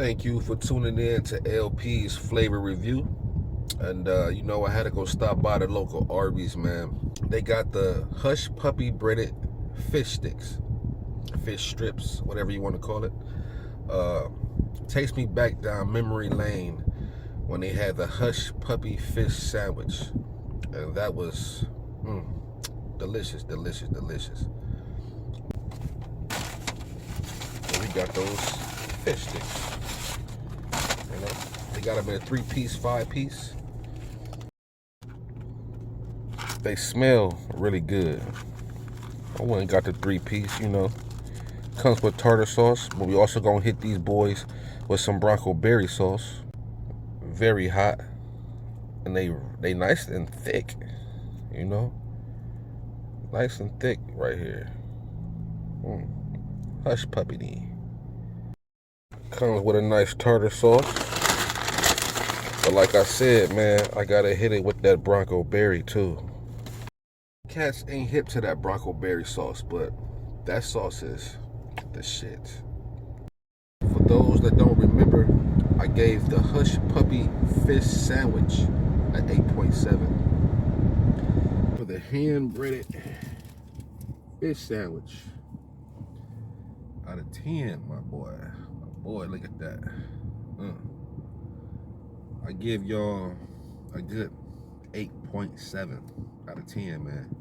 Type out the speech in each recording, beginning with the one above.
Thank you for tuning in to LP's Flavor Review. And, I had to go stop by the local Arby's, man. They got the Hush Puppy breaded fish sticks, fish strips, whatever you want to call it. Takes me back down memory lane when they had the Hush Puppy fish sandwich. And that was delicious, delicious, delicious. And we got those fish sticks. They got them in a 3-piece, 5-piece. They smell really good. I went and got the 3-piece, Comes with tartar sauce, but we also gonna hit these boys with some Bronco berry sauce. Very hot. And they nice and thick, Nice and thick right here. Hush puppy. Comes with a nice tartar sauce. But like I said, man, I gotta hit it with that Bronco berry too. Cats ain't hip to that Bronco berry sauce, but that sauce is the shit. For those that don't remember, I gave the Hush Puppy fish sandwich an 8.7. For the hand-breaded fish sandwich, out of 10, my boy. Look at that. I give y'all a good 8.7 out of 10, man.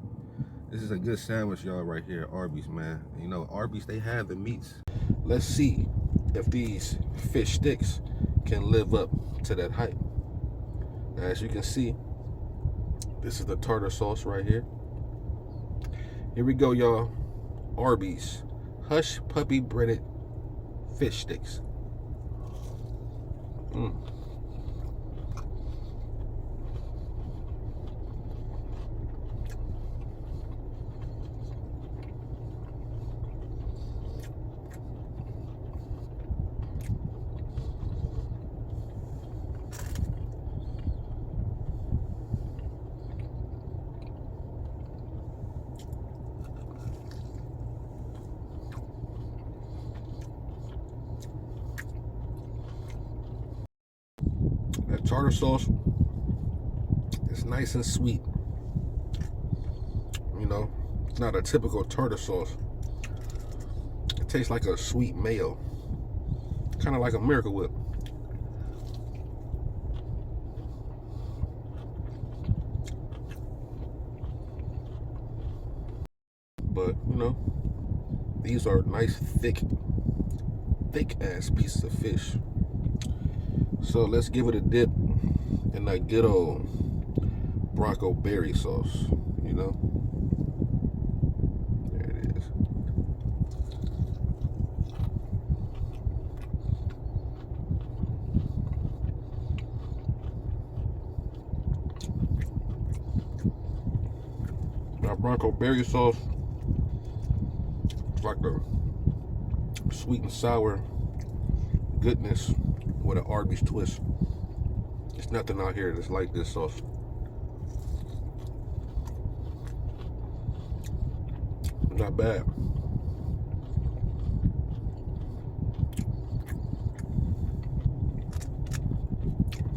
This is a good sandwich, y'all, right here at Arby's, man. Arby's, they have the meats. Let's see if these fish sticks can live up to that hype. Now, as you can see, this is the tartar sauce right here. Here we go, y'all. Arby's Hush Puppy breaded fish sticks. That tartar sauce is nice and sweet. It's not a typical tartar sauce. It tastes like a sweet mayo, kind of like a Miracle Whip. But these are nice, thick ass pieces of fish. So let's give it a dip in that good old Bronco berry sauce, There it is. Now Bronco berry sauce, it's like a sweet and sour goodness with an Arby's twist. It's nothing out here that's like this sauce. Not bad.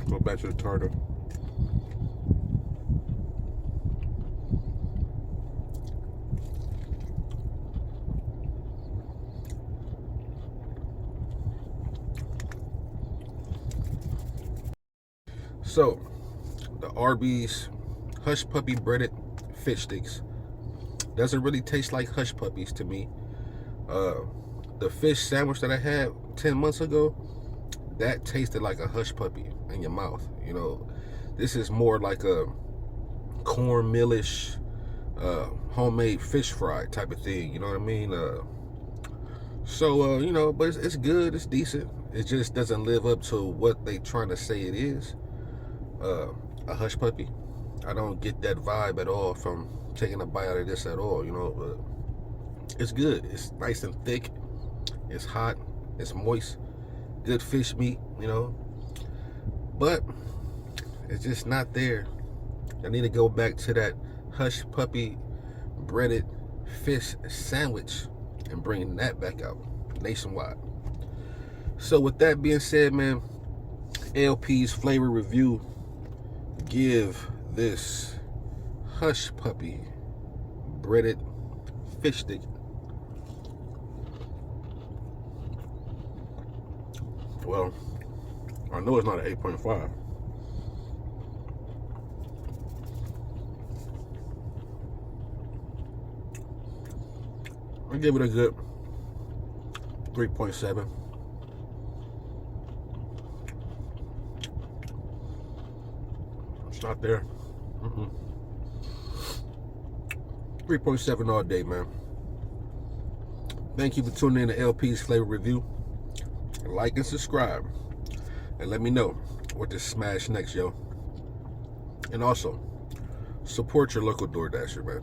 Go back to the tartar. So, the Arby's Hush Puppy breaded fish sticks doesn't really taste like Hush Puppies to me. The fish sandwich that I had 10 months ago, that tasted like a Hush Puppy in your mouth. This is more like a cornmealish, homemade fish fry type of thing. You know what I mean? But it's good. It's decent. It just doesn't live up to what they trying to say it is. A Hush Puppy. I don't get that vibe at all from taking a bite out of this at all, but it's good. It's nice and thick. It's hot. It's moist. Good fish meat, but it's just not there. I need to go back to that Hush Puppy breaded fish sandwich and bring that back out nationwide. So with that being said, man, LP's flavor review, give this Hush Puppy breaded fish stick well, I know it's not an 8.5. I give it a good 3.7. It's not there. 3.7 all day, man. Thank you for tuning in to LP's Flavor Review. Like and subscribe. And let me know what to smash next, yo. And also, support your local DoorDasher, man.